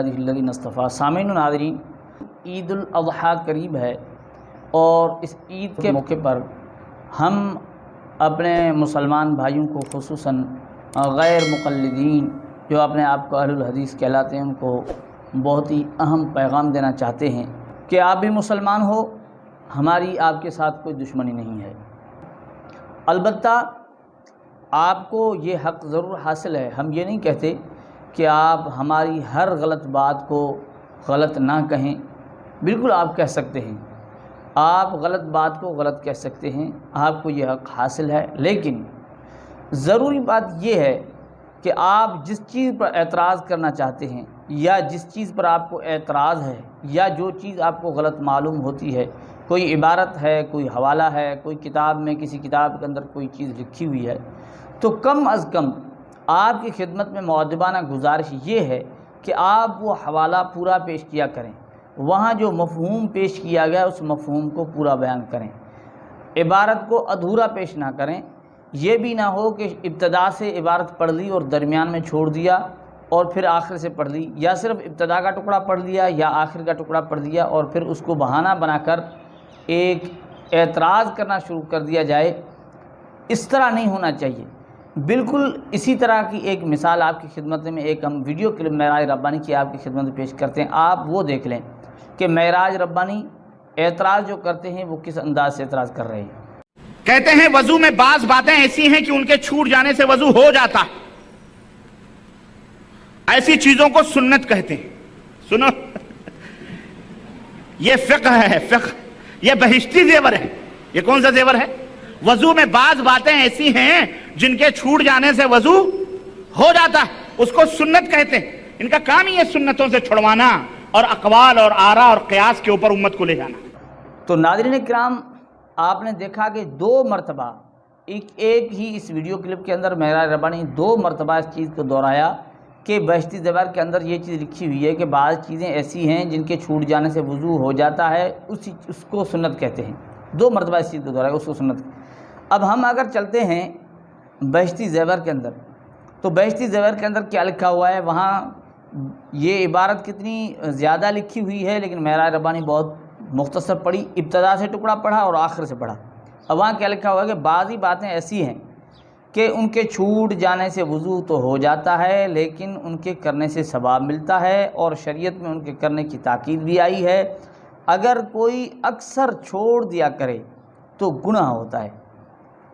نصطفیٰ سامعین و ناظرین، عید الاضحیٰ قریب ہے اور اس عید کے موقع پر ہم اپنے مسلمان بھائیوں کو خصوصاً غیر مقلدین جو اپنے آپ کو اہل الحدیث کہلاتے ہیں ان کو بہت ہی اہم پیغام دینا چاہتے ہیں کہ آپ بھی مسلمان ہو، ہماری آپ کے ساتھ کوئی دشمنی نہیں ہے۔ البتہ آپ کو یہ حق ضرور حاصل ہے، ہم یہ نہیں کہتے کہ آپ ہماری ہر غلط بات کو غلط نہ کہیں، بالکل آپ کہہ سکتے ہیں، آپ غلط بات کو غلط کہہ سکتے ہیں، آپ کو یہ حق حاصل ہے، لیکن ضروری بات یہ ہے کہ آپ جس چیز پر اعتراض کرنا چاہتے ہیں یا جس چیز پر آپ کو اعتراض ہے یا جو چیز آپ کو غلط معلوم ہوتی ہے، کوئی عبارت ہے، کوئی حوالہ ہے، کوئی کتاب میں کسی کتاب کے اندر کوئی چیز لکھی ہوئی ہے، تو کم از کم آپ کی خدمت میں مؤدبانہ گزارش یہ ہے کہ آپ وہ حوالہ پورا پیش کیا کریں، وہاں جو مفہوم پیش کیا گیا اس مفہوم کو پورا بیان کریں، عبارت کو ادھورا پیش نہ کریں۔ یہ بھی نہ ہو کہ ابتدا سے عبارت پڑھ لی اور درمیان میں چھوڑ دیا اور پھر آخر سے پڑھ لی، یا صرف ابتدا کا ٹکڑا پڑھ لیا یا آخر کا ٹکڑا پڑھ لیا اور پھر اس کو بہانہ بنا کر ایک اعتراض کرنا شروع کر دیا جائے۔ اس طرح نہیں ہونا چاہیے۔ بالکل اسی طرح کی ایک مثال آپ کی خدمت میں ایک ہم ویڈیو کلپ معراج ربانی کی آپ کی خدمت میں پیش کرتے ہیں، آپ وہ دیکھ لیں کہ معراج ربانی اعتراض جو کرتے ہیں وہ کس انداز سے اعتراض کر رہے ہیں۔ کہتے ہیں وضو میں بعض باتیں ایسی ہیں کہ ان کے چھوٹ جانے سے وضو ہو جاتا ہے، ایسی چیزوں کو سنت کہتے ہیں۔ سنو، یہ فقہ ہے، فقہ، یہ بہشتی زیور ہے۔ یہ کون سا زیور ہے؟ وضو میں بعض باتیں ایسی ہیں جن کے چھوٹ جانے سے وضو ہو جاتا ہے، اس کو سنت کہتے ہیں۔ ان کا کام ہی ہے سنتوں سے چھڑوانا اور اقوال اور آراء اور قیاس کے اوپر امت کو لے جانا۔ تو ناظرین کرام، آپ نے دیکھا کہ دو مرتبہ ایک ہی اس ویڈیو کلپ کے اندر معراج ربانی دو مرتبہ اس چیز کو دہرایا کہ بہشتی زیور کے اندر یہ چیز لکھی ہوئی ہے کہ بعض چیزیں ایسی ہیں جن کے چھوٹ جانے سے وضو ہو جاتا ہے، اس کو سنت کہتے ہیں۔ دو مرتبہ اس چیز کو دہرایا، اس کو سنت۔ اب ہم اگر چلتے ہیں بہشتی زیور کے اندر، تو بہشتی زیور کے اندر کیا لکھا ہوا ہے؟ وہاں یہ عبارت کتنی زیادہ لکھی ہوئی ہے، لیکن معراج ربانی بہت مختصر پڑھی، ابتدا سے ٹکڑا پڑھا اور آخر سے پڑھا۔ اب وہاں کیا لکھا ہوا ہے کہ بعضی باتیں ایسی ہیں کہ ان کے چھوٹ جانے سے وضو تو ہو جاتا ہے، لیکن ان کے کرنے سے ثواب ملتا ہے اور شریعت میں ان کے کرنے کی تاکید بھی آئی ہے۔ اگر کوئی اکثر چھوڑ دیا کرے تو گناہ ہوتا ہے،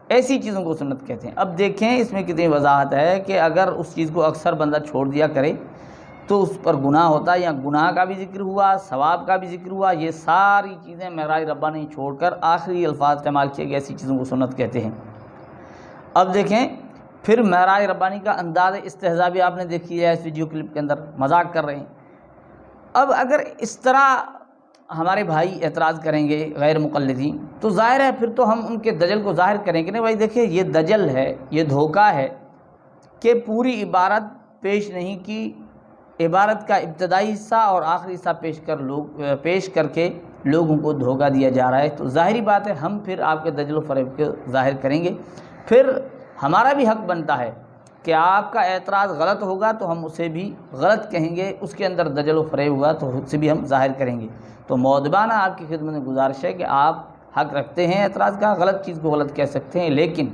ایسی چیزوں کو سنت کہتے ہیں۔ اب دیکھیں اس میں کتنی وضاحت ہے کہ اگر اس چیز کو اکثر بندہ چھوڑ دیا کرے تو اس پر گناہ ہوتا ہے، یا گناہ کا بھی ذکر ہوا، ثواب کا بھی ذکر ہوا۔ یہ ساری چیزیں معراج ربانی چھوڑ کر آخری الفاظ استعمال کیے گئے، ایسی چیزوں کو سنت کہتے ہیں۔ اب دیکھیں پھر معراج ربانی کا انداز استہزاء بھی آپ نے دیکھی ہے اس ویڈیو کلپ کے اندر، مذاق کر رہے ہیں۔ اب اگر اس طرح ہمارے بھائی اعتراض کریں گے غیر مقلدین تو ظاہر ہے پھر تو ہم ان کے دجل کو ظاہر کریں گے، نہیں بھائی دیکھیں یہ دجل ہے، یہ دھوکہ ہے کہ پوری عبارت پیش نہیں کی، عبارت کا ابتدائی حصہ اور آخری حصہ پیش کر کے لوگوں کو دھوکہ دیا جا رہا ہے۔ تو ظاہری بات ہے ہم پھر آپ کے دجل و فریب کو ظاہر کریں گے، پھر ہمارا بھی حق بنتا ہے کہ آپ کا اعتراض غلط ہوگا تو ہم اسے بھی غلط کہیں گے، اس کے اندر دجل و فریب ہوگا تو اسے بھی ہم ظاہر کریں گے۔ تو مؤدبانہ آپ کی خدمت میں گزارش ہے کہ آپ حق رکھتے ہیں اعتراض کا، غلط چیز کو غلط کہہ سکتے ہیں، لیکن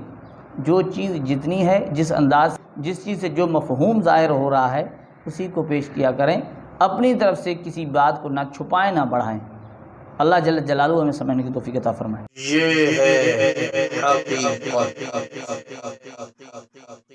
جو چیز جتنی ہے، جس انداز، جس چیز سے جو مفہوم ظاہر ہو رہا ہے اسی کو پیش کیا کریں، اپنی طرف سے کسی بات کو نہ چھپائیں نہ بڑھائیں۔ اللہ جل جلالہ ہمیں سمجھنے کی توفیق عطا فرمائے۔ یہ ہے حقیقت۔